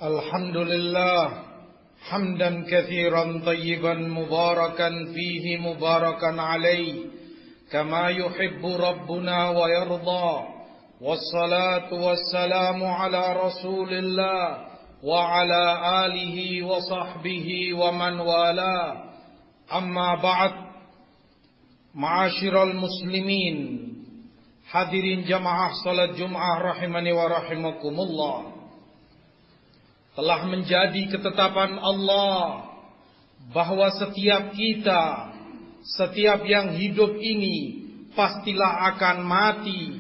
الحمد لله حمدا كثيرا طيبا مباركا فيه مباركا عليه كما يحب ربنا ويرضى والصلاة والسلام على رسول الله وعلى آله وصحبه ومن والاه أما بعد معاشر المسلمين hadirin jamaah salat Jum'ah rahimani wa rahimakumullah. Telah menjadi ketetapan Allah bahwa setiap kita, setiap yang hidup ini pastilah akan mati.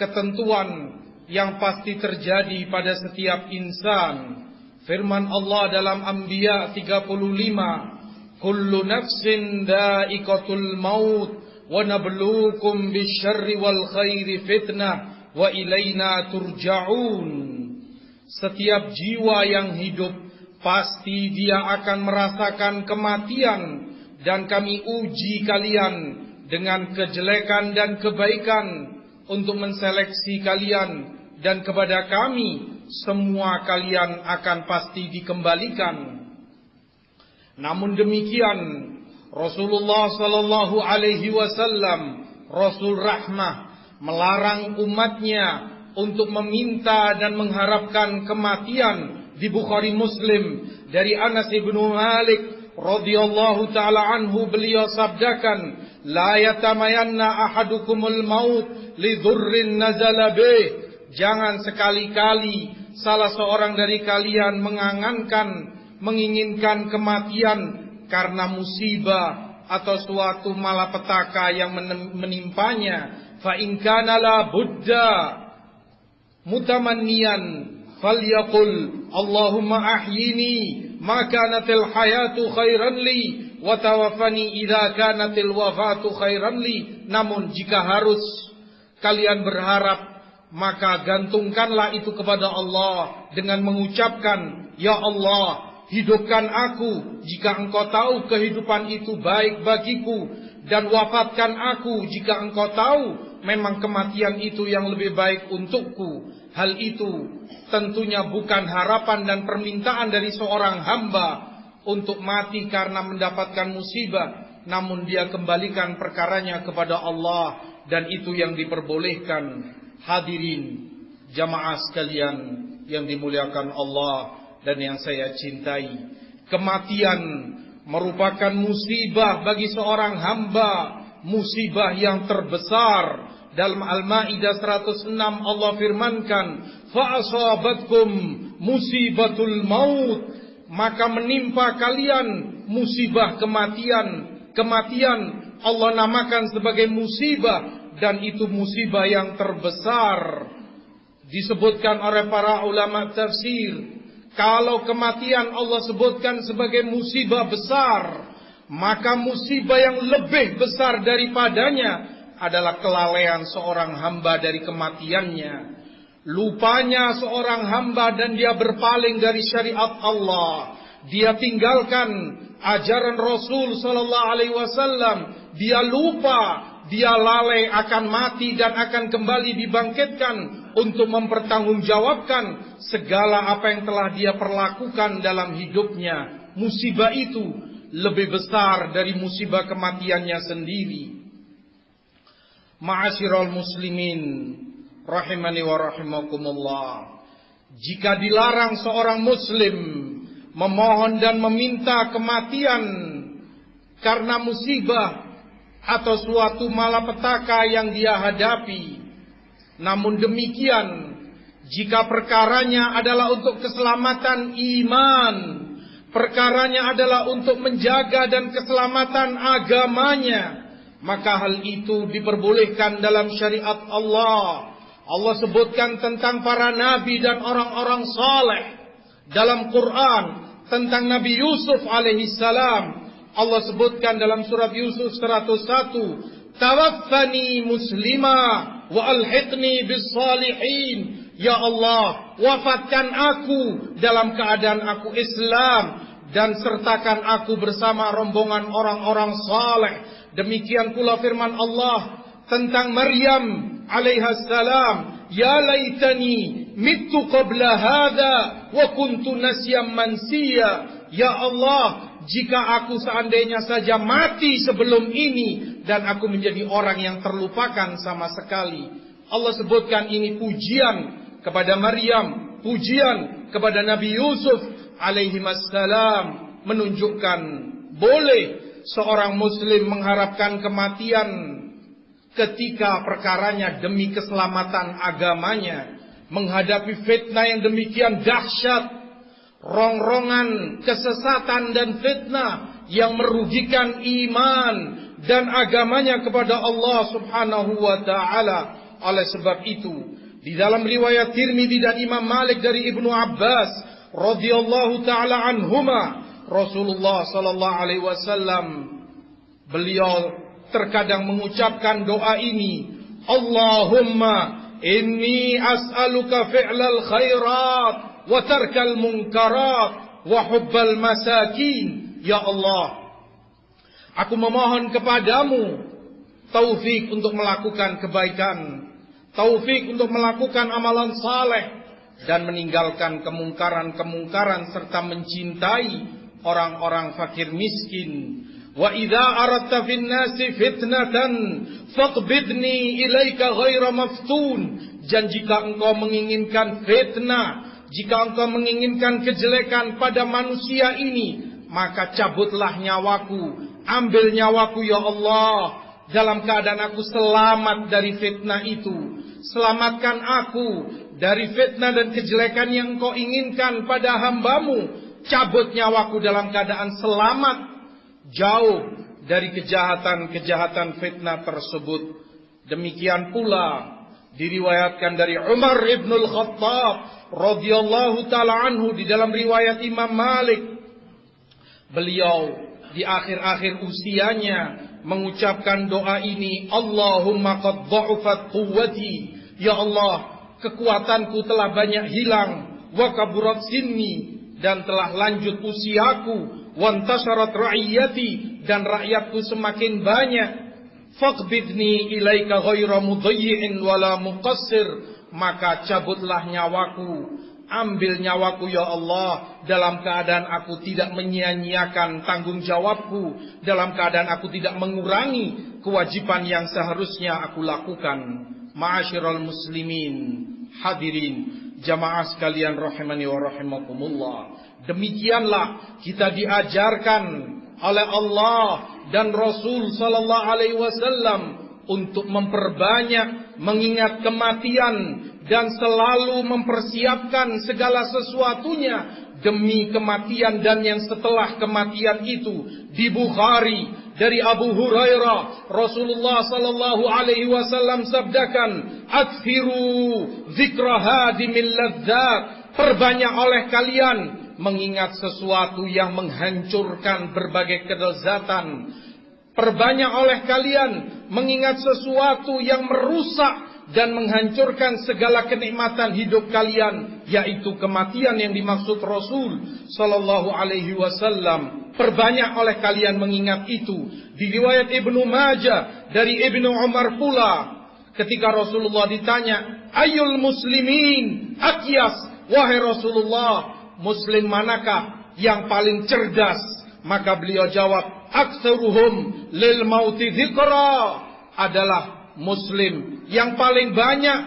Ketentuan yang pasti terjadi pada setiap insan. Firman Allah dalam Anbiya 35, kullu nafsin dha'iqatul maut wa nabluukum bisyarri wal khairi fitnah wa ilaina turja'un. Setiap jiwa yang hidup pasti dia akan merasakan kematian, dan kami uji kalian dengan kejelekan dan kebaikan untuk menseleksi kalian, dan kepada kami semua kalian akan pasti dikembalikan. Namun demikian, Rasulullah sallallahu alaihi wasallam, Rasul Rahmah, melarang umatnya untuk meminta dan mengharapkan kematian. Di Bukhari Muslim dari Anas bin Malik radhiyallahu taala anhu, beliau sabdakan, la yatamayanna ahadukumul maut li dhurrin nazala bih. Jangan sekali-kali salah seorang dari kalian menginginkan kematian karena musibah atau suatu malapetaka yang menimpanya. Fa in kana la budda mutamanniyan falyaqul Allahumma ahyini ma kanatil hayatu khairan li wa tawaffani idza kanatil wafatu khairan li. Namun jika harus kalian berharap, maka gantungkanlah itu kepada Allah dengan mengucapkan, ya Allah, hidupkan aku jika engkau tahu kehidupan itu baik bagiku, dan wafatkan aku jika engkau tahu memang kematian itu yang lebih baik untukku. Hal itu tentunya bukan harapan dan permintaan dari seorang hamba untuk mati karena mendapatkan musibah, namun dia kembalikan perkaranya kepada Allah, dan itu yang diperbolehkan. Hadirin jamaah sekalian yang dimuliakan Allah dan yang saya cintai, kematian merupakan musibah bagi seorang hamba, musibah yang terbesar. Dalam Al-Maidah 106 Allah firmankan, fa'asabatkum musibatul maut, maka menimpa kalian musibah kematian. Kematian Allah namakan sebagai musibah, dan itu musibah yang terbesar. Disebutkan oleh para ulama tafsir, kalau kematian Allah sebutkan sebagai musibah besar, maka musibah yang lebih besar daripadanya adalah kelalaian seorang hamba dari kematiannya. Lupanya seorang hamba dan dia berpaling dari syariat Allah. Dia tinggalkan ajaran Rasul sallallahu alaihi wasallam. Dia lupa, dia lalai akan mati dan akan kembali dibangkitkan untuk mempertanggungjawabkan segala apa yang telah dia perlakukan dalam hidupnya. Musibah itu lebih besar dari musibah kematiannya sendiri. Ma'asyiral muslimin rahimani wa rahimakumullah, jika dilarang seorang muslim memohon dan meminta kematian karena musibah atau suatu malapetaka yang dia hadapi, namun demikian jika perkaranya adalah untuk keselamatan iman, perkaranya adalah untuk menjaga dan keselamatan agamanya, maka hal itu diperbolehkan dalam syariat Allah. Allah sebutkan tentang para nabi dan orang-orang saleh dalam Quran, tentang Nabi Yusuf alaihi salam. Allah sebutkan dalam surat Yusuf 101, tawaffani muslima wa alhiqni bis salihin. Ya Allah, wafatkan aku dalam keadaan aku Islam, dan sertakan aku bersama rombongan orang-orang saleh. Demikian pula firman Allah tentang Maryam alaihissalam, ya laitani mittu qabla hadza wa kuntu nasyam mansiya. Ya Allah, jika aku seandainya saja mati sebelum ini dan aku menjadi orang yang terlupakan sama sekali. Allah sebutkan ini pujian kepada Maryam, pujian kepada Nabi Yusuf alaihi wassalam, menunjukkan boleh seorang muslim mengharapkan kematian ketika perkaranya demi keselamatan agamanya, menghadapi fitnah yang demikian dahsyat, rongrongan kesesatan dan fitnah yang merugikan iman dan agamanya kepada Allah Subhanahu wa taala. Oleh sebab itu, di dalam riwayat Tirmidzi dan Imam Malik dari Ibnu Abbas radhiyallahu taala anhuma, Rasulullah sallallahu alaihi wasallam beliau terkadang mengucapkan doa ini, Allahumma inni as'aluka fi'lal khairat wa tarkal munkarat wa hubbal masakin. Ya Allah, aku memohon kepadamu taufik untuk melakukan kebaikan, taufik untuk melakukan amalan saleh, dan meninggalkan kemungkaran-kemungkaran serta mencintai orang-orang fakir miskin. Wa idza aradta fin nasi fitnatan faqbidni ilaika ghaira maftun. Dan jika engkau menginginkan fitnah, jika engkau menginginkan kejelekan pada manusia ini, maka cabutlah nyawaku, ambil nyawaku ya Allah, dalam keadaan aku selamat dari fitnah itu. Selamatkan aku dari fitnah dan kejelekan yang engkau inginkan pada hambamu. Cabut nyawaku dalam keadaan selamat, jauh dari kejahatan-kejahatan fitnah tersebut. Demikian pula diriwayatkan dari Umar ibn al-Khattab radhiyallahu ta'ala anhu di dalam riwayat Imam Malik. Beliau di akhir-akhir usianya mengucapkan doa ini, Allahumma qad dha'ufat quwwati. Ya Allah, kekuatanku telah banyak hilang, wa kaburat sinni, dan telah lanjut usiaku, wantasharat ra'iyati, dan rakyatku semakin banyak. Faqbidni ilaika ghaira mudayyi'in wala muqassir, maka cabutlah nyawaku, ambil nyawaku ya Allah, dalam keadaan aku tidak menyia-nyiakan tanggung jawabku, dalam keadaan aku tidak mengurangi kewajiban yang seharusnya aku lakukan. Ma'asyiral muslimin, hadirin jamaah sekalian rahimani wa rahimakumullah. Demikianlah kita diajarkan oleh Allah dan Rasul sallallahu alaihi wasallam untuk memperbanyak mengingat kematian dan selalu mempersiapkan segala sesuatunya demi kematian dan yang setelah kematian itu. Di Bukhari dari Abu Hurairah, Rasulullah sallallahu alaihi wasallam sabdakan, "Akthiru dzikra hadimil ladzat." Perbanyak oleh kalian mengingat sesuatu yang menghancurkan berbagai kelezatan. Perbanyak oleh kalian mengingat sesuatu yang merusak dan menghancurkan segala kenikmatan hidup kalian, yaitu kematian yang dimaksud Rasul sallallahu alaihi wasallam. Perbanyak oleh kalian mengingat itu. Di riwayat Ibnu Majah dari Ibnu Umar pula, ketika Rasulullah ditanya, "Ayyul muslimin akyas?" Wahai Rasulullah, muslim manakah yang paling cerdas? Maka beliau jawab, "Aktsaruhum lil mauti dzikra." Adalah muslim yang paling banyak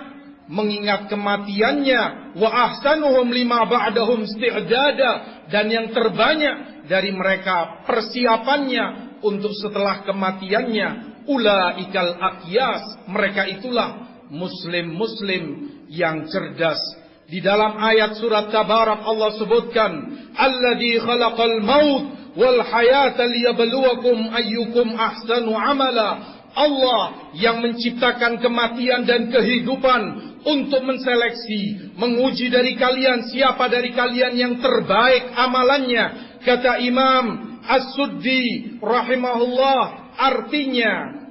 mengingat kematiannya. Wa ahsanuhum lima ba'dahum isti'dada. Dan yang terbanyak dari mereka persiapannya untuk setelah kematiannya. Ulaikal aqyas. Mereka itulah muslim-muslim yang cerdas. Di dalam ayat surat Tabarak Allah sebutkan, Alladzi khalaqal maut wal hayata liyabluwakum ayyukum ahsanu amala. Allah yang menciptakan kematian dan kehidupan untuk menseleksi, menguji dari kalian siapa dari kalian yang terbaik amalannya. Kata Imam As-Suddi rahimahullah, artinya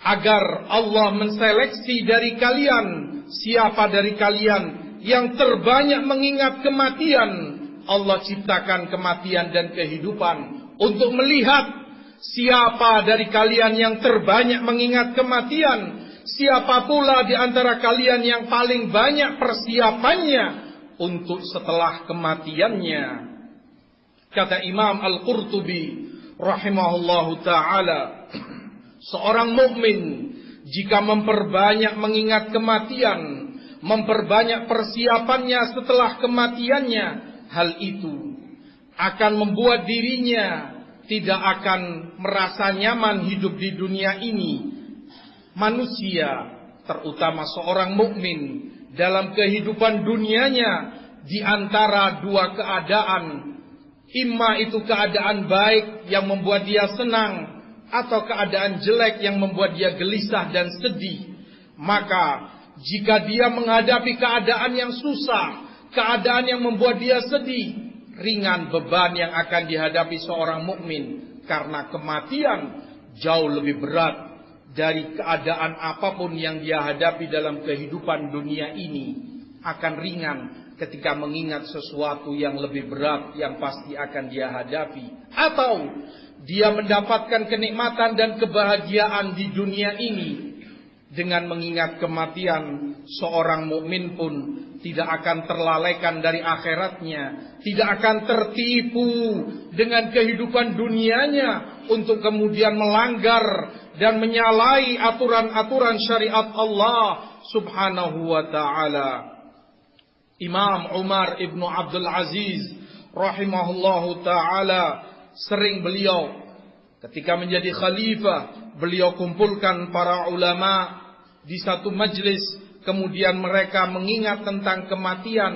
agar Allah menseleksi dari kalian siapa dari kalian yang terbanyak mengingat kematian. Allah ciptakan kematian dan kehidupan untuk melihat siapa dari kalian yang terbanyak mengingat kematian, Siapa pula di antara kalian yang paling banyak persiapannya untuk setelah kematiannya? Kata Imam Al-Qurtubi rahimahullahu ta'ala, seorang mukmin jika memperbanyak mengingat kematian, memperbanyak persiapannya setelah kematiannya, hal itu akan membuat dirinya tidak akan merasa nyaman hidup di dunia ini. Manusia, terutama seorang mukmin, dalam kehidupan dunianya di antara dua keadaan. Imma itu keadaan baik yang membuat dia senang, atau keadaan jelek yang membuat dia gelisah dan sedih. Maka jika dia menghadapi keadaan yang susah, keadaan yang membuat dia sedih, ringan beban yang akan dihadapi seorang mukmin, karena kematian jauh lebih berat dari keadaan apapun yang dia hadapi dalam kehidupan dunia ini. Akan ringan ketika mengingat sesuatu yang lebih berat yang pasti akan dia hadapi. Atau dia mendapatkan kenikmatan dan kebahagiaan di dunia ini dengan mengingat kematian. Seorang mukmin pun tidak akan terlalaikan dari akhiratnya, tidak akan tertipu dengan kehidupan dunianya untuk kemudian melanggar dan menyalahi aturan-aturan syariat Allah subhanahu wa ta'ala. Imam Umar ibnu Abdul Aziz rahimahullahu ta'ala, sering beliau ketika menjadi khalifah, beliau kumpulkan para ulama di satu majlis, kemudian mereka mengingat tentang kematian,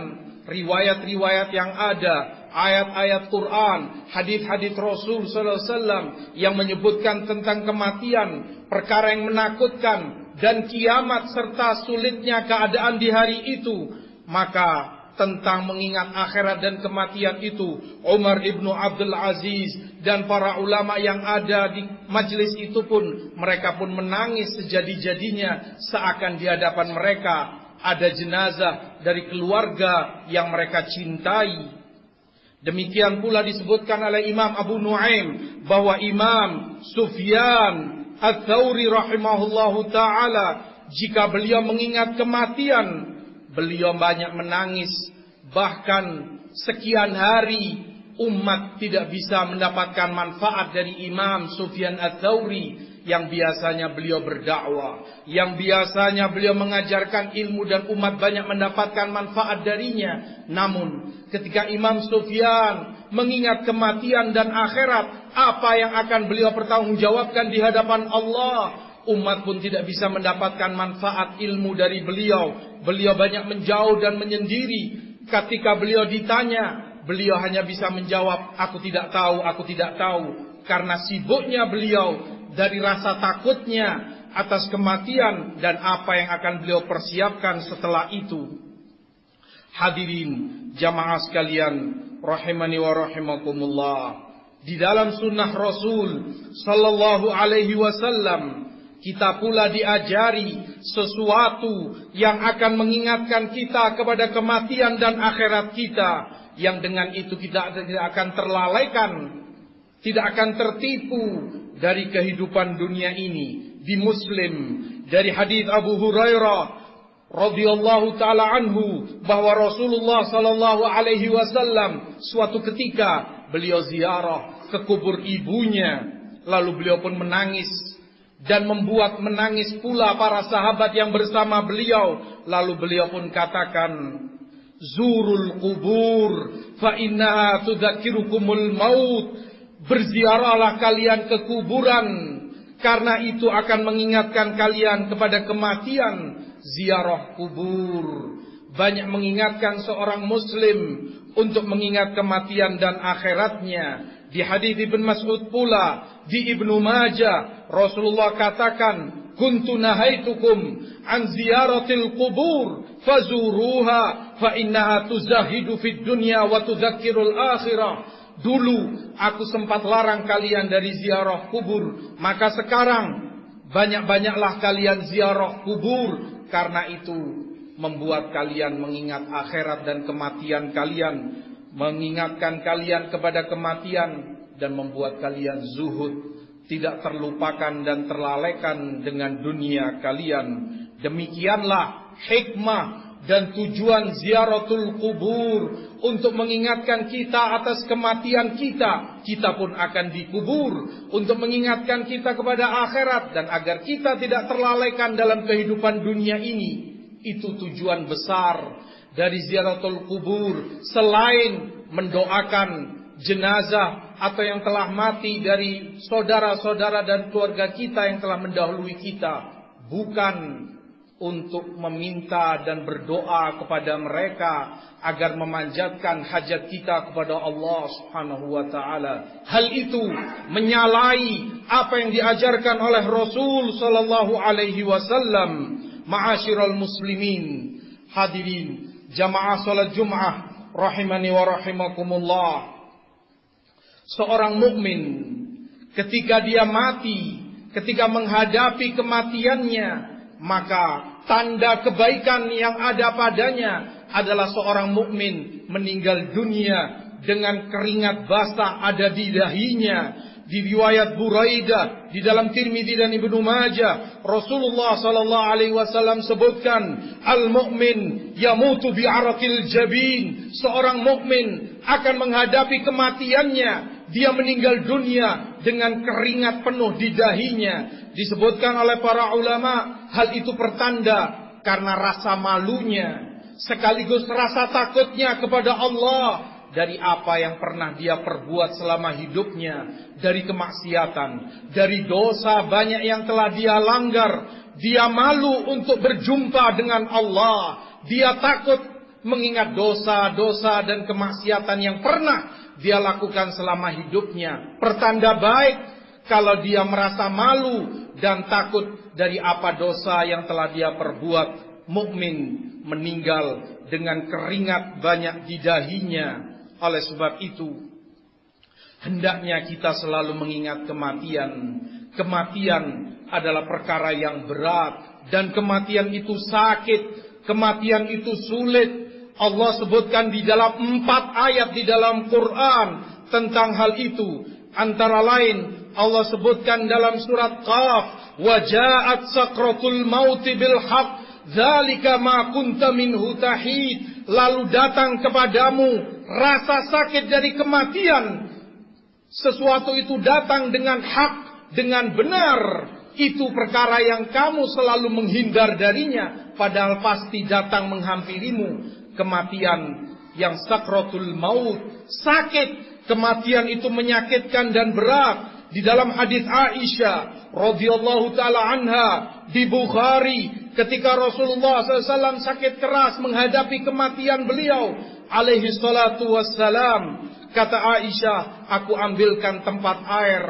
riwayat-riwayat yang ada, ayat-ayat Quran, hadis-hadis Rasul sallallahu alaihi wasallam yang menyebutkan tentang kematian, perkara yang menakutkan dan kiamat serta sulitnya keadaan di hari itu. Maka tentang mengingat akhirat dan kematian itu, Umar ibnu Abdul Aziz dan para ulama yang ada di majlis itu pun, mereka pun menangis sejadi-jadinya, seakan di hadapan mereka ada jenazah dari keluarga yang mereka cintai. Demikian pula disebutkan oleh Imam Abu Nuaim bahwa Imam Sufyan Ats-Tsauri rahimahullahu ta'ala, jika beliau mengingat kematian, beliau banyak menangis. Bahkan sekian hari umat tidak bisa mendapatkan manfaat dari Imam Sufyan Ats-Tsauri yang biasanya beliau berdakwah, yang biasanya beliau mengajarkan ilmu dan umat banyak mendapatkan manfaat darinya. Namun ketika Imam Sufyan mengingat kematian dan akhirat, apa yang akan beliau pertanggungjawabkan di hadapan Allah, umat pun tidak bisa mendapatkan manfaat ilmu dari beliau. Beliau banyak menjauh dan menyendiri. Ketika beliau ditanya, beliau hanya bisa menjawab, aku tidak tahu, aku tidak tahu. Karena sibuknya beliau dari rasa takutnya atas kematian dan apa yang akan beliau persiapkan setelah itu. Hadirin jamaah sekalian, rahimani wa rahimakumullah. Di dalam sunnah Rasul sallallahu alaihi wasallam, kita pula diajari sesuatu yang akan mengingatkan kita kepada kematian dan akhirat kita, yang dengan itu kita tidak akan terlalaikan, tidak akan tertipu dari kehidupan dunia ini. Di Muslim dari hadis Abu Hurairah radhiyallahu taala anhu bahwa Rasulullah sallallahu alaihi wasallam suatu ketika beliau ziarah ke kubur ibunya, lalu beliau pun menangis dan membuat menangis pula para sahabat yang bersama beliau. Lalu beliau pun katakan, zurul kubur fa innaha tudzakirukumul maut. Berziarahlah kalian ke kuburan, karena itu akan mengingatkan kalian kepada kematian. Ziarah kubur banyak mengingatkan seorang muslim untuk mengingat kematian dan akhiratnya. Di hadis Ibnu Mas'ud pula, di Ibnu Majah, Rasulullah katakan, kuntu nahaitukum an ziyaratil qubur fazuruha fa innaha tuzahidu fid dunya wa tudzakkirul akhirah. Dulu aku sempat larang kalian dari ziarah kubur, maka sekarang banyak-banyaklah kalian ziarah kubur, karena itu membuat kalian mengingat akhirat dan kematian kalian, mengingatkan kalian kepada kematian, dan membuat kalian zuhud tidak terlupakan dan terlalaikan dengan dunia kalian. Demikianlah hikmah dan tujuan ziaratul kubur, untuk mengingatkan kita atas kematian kita. Kita pun akan dikubur, untuk mengingatkan kita kepada akhirat, dan agar kita tidak terlalaikan dalam kehidupan dunia ini. Itu tujuan besar dari ziaratul kubur, selain mendoakan jenazah atau yang telah mati dari saudara-saudara dan keluarga kita yang telah mendahului kita, bukan untuk meminta dan berdoa kepada mereka agar memanjatkan hajat kita kepada Allah Subhanahu wa taala. Hal itu menyalahi apa yang diajarkan oleh Rasul sallallahu alaihi wasallam. Ma'asyiral muslimin, hadirin jamaah salat Jumat rahimani wa rahimakumullah. Seorang mukmin ketika dia mati, ketika menghadapi kematiannya, maka tanda kebaikan yang ada padanya adalah seorang mukmin meninggal dunia dengan keringat basah ada di dahinya. Di riwayat Buraidah di dalam Tirmidzi dan Ibnu Majah, Rasulullah sallallahu alaihi wasallam sebutkan, al-mu'min yamutu bi'araqil jabin. Seorang mukmin akan menghadapi kematiannya, dia meninggal dunia dengan keringat penuh di dahinya. Disebutkan oleh para ulama, hal itu pertanda karena rasa malunya sekaligus rasa takutnya kepada Allah dari apa yang pernah dia perbuat selama hidupnya, dari kemaksiatan, dari dosa banyak yang telah dia langgar. Dia malu untuk berjumpa dengan Allah. Dia takut mengingat dosa-dosa dan kemaksiatan yang pernah dia lakukan selama hidupnya. Pertanda baik kalau dia merasa malu dan takut dari apa dosa yang telah dia perbuat. Mukmin meninggal dengan keringat banyak di dahinya. Oleh sebab itu, hendaknya kita selalu mengingat kematian. Kematian adalah perkara yang berat, dan kematian itu sakit, kematian itu sulit. Allah sebutkan di dalam 4 ayat di dalam Quran tentang hal itu. Antara lain, Allah sebutkan dalam surat Qaf, "Waja'at sakratul mauti bil haqq, dzalika ma kunta minhu tahid." Lalu datang kepadamu rasa sakit dari kematian. Sesuatu itu datang dengan hak, dengan benar. Itu perkara yang kamu selalu menghindar darinya, padahal pasti datang menghampirimu. Kematian yang sakratul maut, sakit. Kematian itu menyakitkan dan berat. Di dalam hadis Aisyah radhiyallahu taala anha di Bukhari, ketika Rasulullah SAW sakit keras menghadapi kematian beliau alaihi salatu wassalam, kata Aisyah, aku ambilkan tempat air.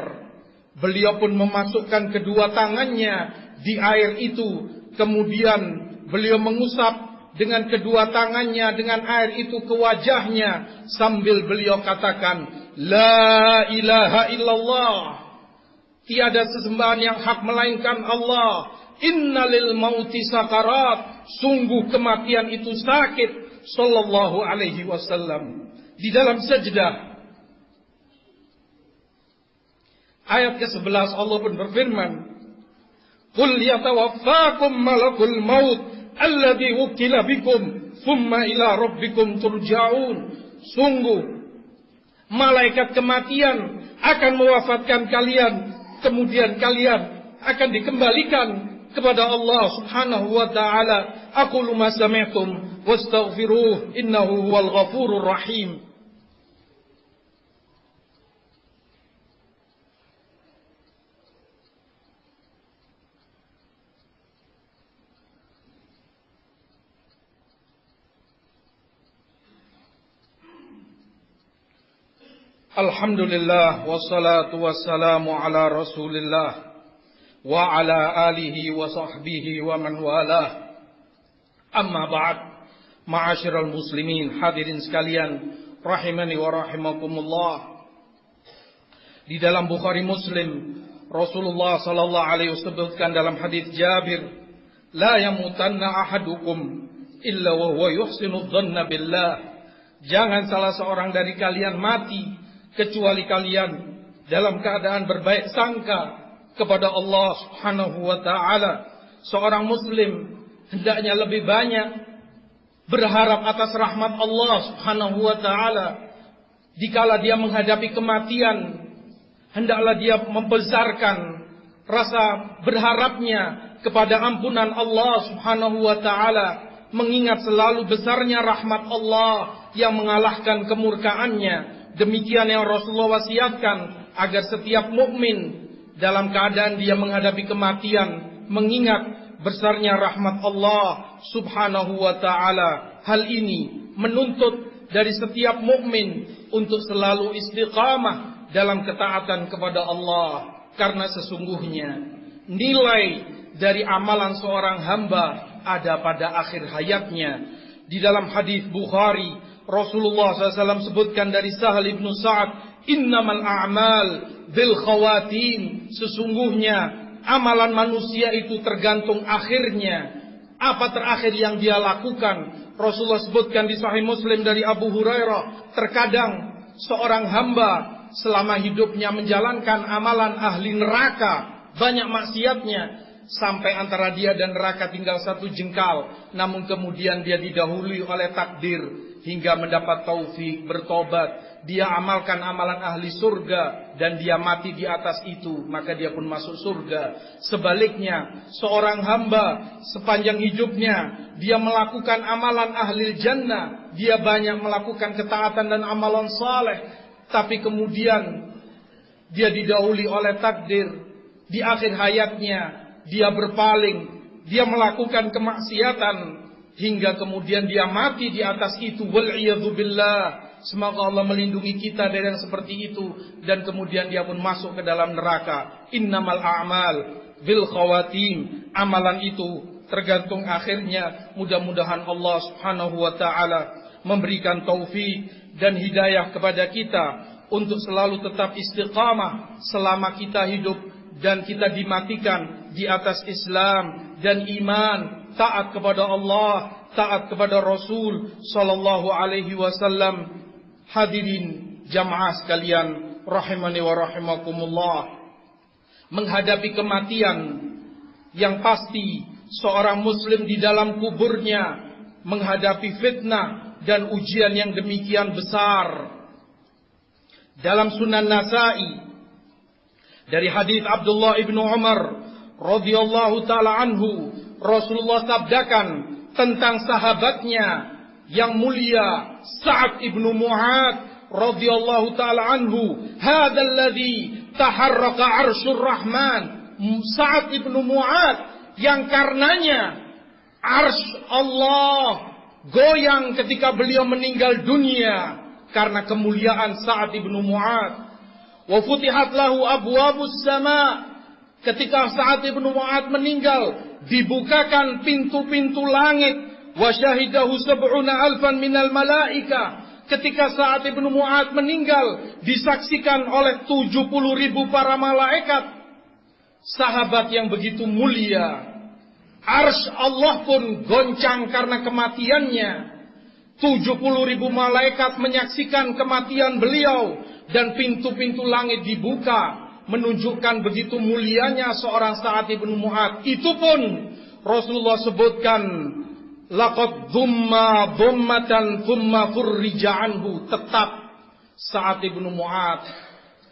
Beliau pun memasukkan kedua tangannya di air itu, kemudian beliau mengusap dengan kedua tangannya dengan air itu ke wajahnya, sambil beliau katakan, la ilaha illallah, tiada sesembahan yang hak melainkan Allah. Innalil mauti sakarat, sungguh kematian itu sakit. Sallallahu alaihi wasallam. Di dalam sajdah ayat ke-11 Allah pun berfirman, qul yatawaffakum malakul maut alladhi wukila bikum thumma ila rabbikum turja'un. Sungguh malaikat kematian akan mewafatkan kalian, kemudian kalian akan dikembalikan kepada Allah Subhanahu wa taala. Aqulu ma sami'tum wastaghfiruh innahu huwal ghafurur rahim. Alhamdulillah wassalatu wassalamu ala Rasulillah wa ala alihi wa sahbihi wa man walah. Amma ba'd, ma'asyiral muslimin, hadirin sekalian rahimani wa rahimakumullah. Di dalam Bukhari Muslim, Rasulullah sallallahu alaihi wasallam sebutkan dalam hadis Jabir, la yamutanna ahadukum illa wa huwa yuhsinu dhanna billah. Jangan salah seorang dari kalian mati kecuali kalian dalam keadaan berbaik sangka kepada Allah Subhanahu wa taala. Seorang muslim hendaknya lebih banyak berharap atas rahmat Allah Subhanahu wa taala. Dikala dia menghadapi kematian, hendaklah dia membesarkan rasa berharapnya kepada ampunan Allah Subhanahu wa taala, mengingat selalu besarnya rahmat Allah yang mengalahkan kemurkaannya. Demikian yang Rasulullah wasiatkan agar setiap mukmin dalam keadaan dia menghadapi kematian mengingat besarnya rahmat Allah Subhanahu wa taala. Hal ini menuntut dari setiap mukmin untuk selalu istiqamah dalam ketaatan kepada Allah, karena sesungguhnya nilai dari amalan seorang hamba ada pada akhir hayatnya. Di dalam hadis Bukhari, Rasulullah SAW sebutkan dari Sahal ibn Sa'ad, innamal a'mal bil khawatim, sesungguhnya amalan manusia itu tergantung akhirnya. Apa terakhir yang dia lakukan? Rasulullah sebutkan di Sahih Muslim dari Abu Hurairah, terkadang seorang hamba selama hidupnya menjalankan amalan ahli neraka, banyak maksiatnya, sampai antara dia dan neraka tinggal satu jengkal, namun kemudian dia didahului oleh takdir hingga mendapat taufik bertobat. Dia amalkan amalan ahli surga dan dia mati di atas itu, maka dia pun masuk surga. Sebaliknya, seorang hamba sepanjang hidupnya dia melakukan amalan ahli jannah, dia banyak melakukan ketaatan dan amalan saleh, tapi kemudian dia didahului oleh takdir. Di akhir hayatnya dia berpaling, dia melakukan kemaksiatan hingga kemudian dia mati di atas itu. Wal'iyadzubillah. Semoga Allah melindungi kita dari yang seperti itu, dan kemudian dia pun masuk ke dalam neraka. Innamal a'mal bil khawatim. Amalan itu tergantung akhirnya. Mudah-mudahan Allah Subhanahu wa taala memberikan taufik dan hidayah kepada kita untuk selalu tetap istiqamah selama kita hidup dan kita dimatikan di atas Islam dan iman, taat kepada Allah, taat kepada Rasul sallallahu alaihi wasallam. Hadirin jamaah sekalian rahimani wa rahimakumullah, menghadapi kematian yang pasti seorang muslim di dalam kuburnya menghadapi fitnah dan ujian yang demikian besar. Dalam Sunan Nasa'i dari hadis Abdullah ibnu Umar radhiyallahu taala anhu, Rasulullah sabdakan tentang sahabatnya yang mulia Sa'ad ibnu Mu'ad radhiyallahu taala anhu, hadzal ladzi taharraka 'arsyur rahman. Sa'ad ibnu Mu'ad yang karenanya arsy Allah goyang ketika beliau meninggal dunia karena kemuliaan Sa'ad ibnu Mu'ad. Wa futihat lahu abwabus sama. Ketika Sa'ad ibnu Mu'ad meninggal, dibukakan pintu-pintu langit. Wa syahidahu sab'una alfan minal malaika. Ketika Sa'ad ibnu Mu'ad meninggal, disaksikan oleh 70.000 para malaikat. Sahabat yang begitu mulia, arsy Allah pun goncang karena kematiannya. 70.000 malaikat menyaksikan kematian beliau, dan pintu-pintu langit dibuka, menunjukkan begitu mulianya seorang Sa'ad ibnu Mu'ad. Itu pun Rasulullah sebutkan, laqad dhumma dhummatan thumma furrija anhu. Tetap Sa'ad ibnu Mu'ad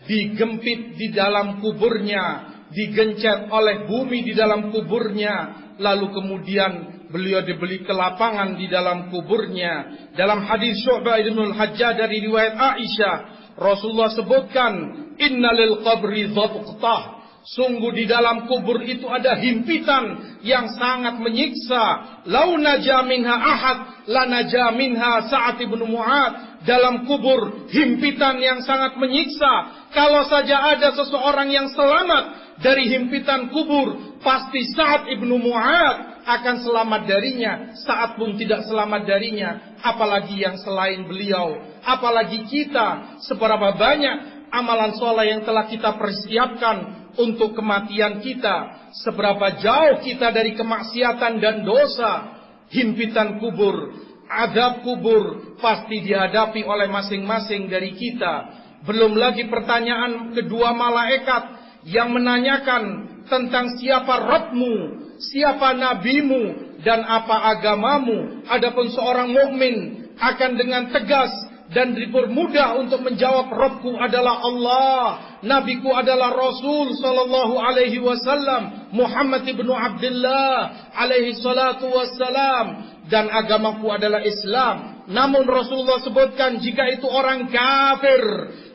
digempit di dalam kuburnya, digencet oleh bumi di dalam kuburnya, lalu kemudian beliau diberi kelapangan di dalam kuburnya. Dalam hadis Syu'bah ibn al-Hajjaj dari riwayat Aisyah, Rasulullah sebutkan, innalil qabri dhabqah. Sungguh di dalam kubur itu ada himpitan yang sangat menyiksa. Lau naja minha ahad la naja minha Sa'ad ibnu Mu'ad. Dalam kubur himpitan yang sangat menyiksa. Kalau saja ada seseorang yang selamat dari himpitan kubur, pasti Sa'ad ibnu Mu'ad akan selamat darinya. Sa'ad pun tidak selamat darinya, apalagi yang selain beliau. Apalagi kita, seberapa banyak amalan soleh yang telah kita persiapkan untuk kematian kita, seberapa jauh kita dari kemaksiatan dan dosa. Himpitan kubur, azab kubur pasti dihadapi oleh masing-masing dari kita. Belum lagi pertanyaan kedua malaikat yang menanyakan tentang siapa Rabbmu, siapa nabimu, dan apa agamamu. Adapun seorang mukmin akan dengan tegas dan dipermudah untuk menjawab, Rabbku adalah Allah, nabiku adalah Rasul sallallahu alaihi wasallam, Muhammad ibnu Abdullah alaihi salatu wassalam, dan agamaku adalah Islam. Namun Rasulullah sebutkan, jika itu orang kafir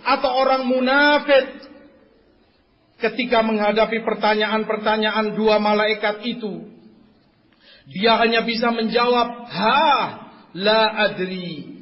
atau orang munafik, ketika menghadapi pertanyaan-pertanyaan dua malaikat itu, dia hanya bisa menjawab, la adri.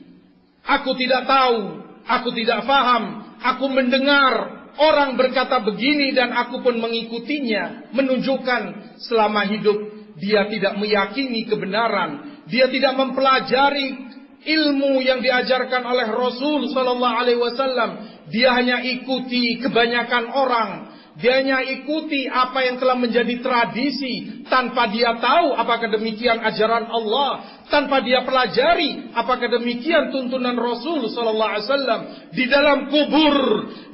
Aku tidak tahu, aku tidak paham, aku mendengar orang berkata begini dan aku pun mengikutinya. Menunjukkan selama hidup dia tidak meyakini kebenaran, dia tidak mempelajari ilmu yang diajarkan oleh Rasul sallallahu alaihi wasallam. Dia hanya ikuti kebanyakan orang. Dia hanya ikuti apa yang telah menjadi tradisi, tanpa dia tahu apakah demikian ajaran Allah, tanpa dia pelajari apakah demikian tuntunan Rasul sallallahu alaihi wasallam. Di dalam kubur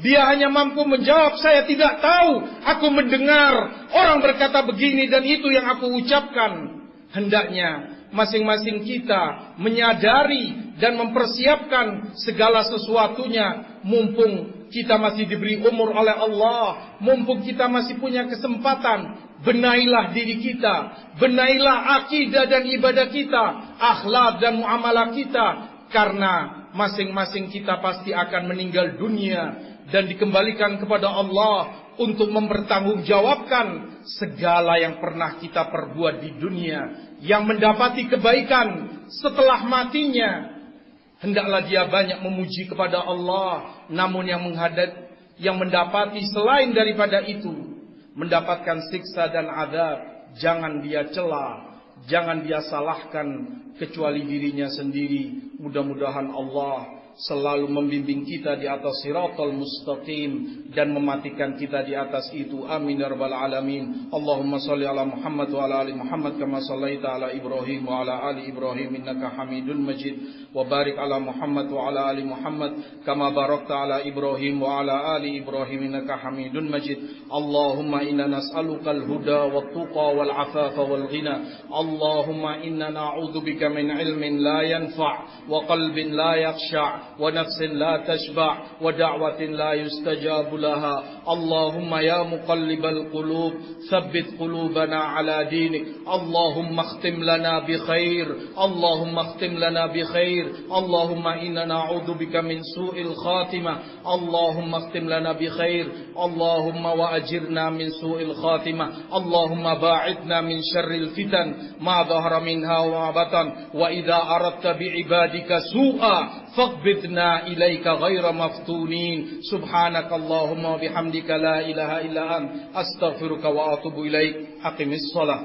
dia hanya mampu menjawab, saya tidak tahu, aku mendengar orang berkata begini dan itu yang aku ucapkan. Hendaknya masing-masing kita menyadari dan mempersiapkan segala sesuatunya, mumpung kita masih diberi umur oleh Allah, mumpung kita masih punya kesempatan. Benailah diri kita, benailah akidah dan ibadah kita, akhlak dan muamalah kita, karena masing-masing kita pasti akan meninggal dunia dan dikembalikan kepada Allah untuk mempertanggungjawabkan segala yang pernah kita perbuat di dunia. Yang mendapati kebaikan setelah matinya, hendaklah dia banyak memuji kepada Allah. Namun yang mendapati selain daripada itu, mendapatkan siksa dan azab, jangan dia cela, jangan dia salahkan kecuali dirinya sendiri. Mudah-mudahan Allah selalu membimbing kita di atas siratal mustaqim dan mematikan kita di atas itu. Amin ya rabbal alamin. Allahumma shalli ala Muhammad wa ala ali Muhammad kama shallaita ala Ibrahim wa ala ali Ibrahim innaka Hamidun Majid. Wa barik ala Muhammad wa ala ali Muhammad kama barakta ala Ibrahim wa ala ali Ibrahim innaka Hamidun Majid. Allahumma inna nas'aluka al-huda wat-tuqa wal-afafa wal-ghina. Allahumma inna na'udzubika min ilmin la yanfa' wa qalbin la yakhsha' ونفس لا تشبع ودعوة لا يستجاب لها. اللهم يا مقلب القلوب ثبت قلوبنا على دينك. اللهم اختم لنا بخير، اللهم اختم لنا بخير. اللهم إنا نعوذ بك من سوء الخاتمة. اللهم اختم لنا بخير. اللهم وأجرنا من سوء الخاتمة. اللهم باعدنا من شر الفتن ما ظهر منها وما بطن. وإذا أردت بعبادك سوءا فاقبضنا إليك غير مفتونين. سبحانك اللهم وبحمدك لا إله إلا أنت أستغفرك وأتوب إليك. أقم الصلاة.